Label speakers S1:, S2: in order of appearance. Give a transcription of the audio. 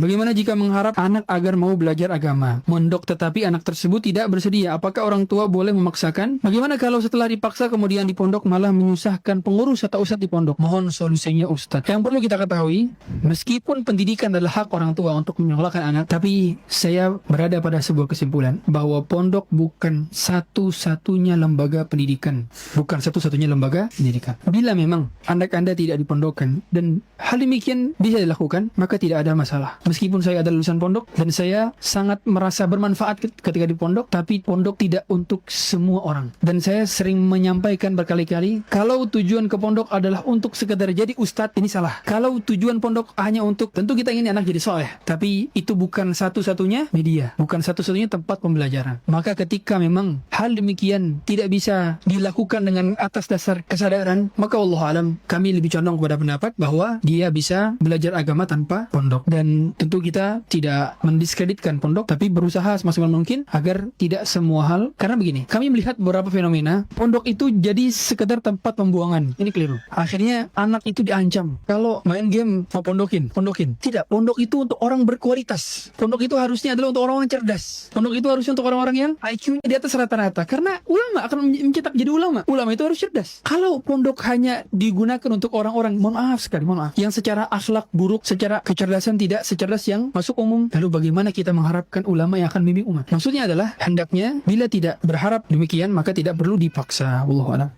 S1: Bagaimana jika mengharap anak agar mau belajar agama, mondok tetapi anak tersebut tidak bersedia? Apakah orang tua boleh memaksakan? Bagaimana kalau setelah dipaksa kemudian di pondok malah menyusahkan pengurus atau ustadz di pondok? Mohon solusinya ustadz. Yang perlu kita ketahui, meskipun pendidikan adalah hak orang tua untuk menyekolahkan anak, tapi saya berada pada sebuah kesimpulan bahwa pondok bukan satu-satunya lembaga pendidikan. Bukan satu-satunya lembaga pendidikan. Bila memang anak Anda tidak dipondokkan dan hal demikian bisa dilakukan, maka tidak ada masalah. Meskipun saya adalah lulusan pondok dan saya sangat merasa bermanfaat ketika di pondok, tapi pondok tidak untuk semua orang. Dan saya sering menyampaikan berkali-kali, kalau tujuan ke pondok adalah untuk sekedar jadi ustadz, ini salah. Kalau tujuan pondok hanya untuk, tentu kita ingin anak jadi soleh, tapi itu bukan satu-satunya media, bukan satu-satunya tempat pembelajaran. Maka ketika memang hal demikian tidak bisa dilakukan dengan atas dasar kesadaran, maka Allah alam, kami lebih condong kepada pendapat bahwa dia bisa belajar agama tanpa pondok. Dan tentu kita tidak mendiskreditkan pondok, tapi berusaha semaksimal mungkin agar tidak semua hal, karena begini, kami melihat beberapa fenomena pondok itu jadi sekedar tempat pembuangan. Ini keliru. Akhirnya anak itu diancam, kalau main game mau pondokin. Tidak, pondok itu untuk orang berkualitas. Pondok itu harusnya adalah untuk orang-orang cerdas. Pondok itu harusnya untuk orang-orang yang IQ-nya di atas rata-rata, karena ulama akan mencetak jadi ulama. Ulama itu harus cerdas. Kalau pondok hanya digunakan untuk orang-orang, mohon maaf, yang secara akhlak buruk, secara kecerdasan tidak secerdas yang masuk umum, lalu bagaimana kita mengharapkan ulama yang akan membimbing umat? Maksudnya adalah hendaknya bila tidak berharap demikian, maka tidak perlu dipaksa. Wallahu a'lam.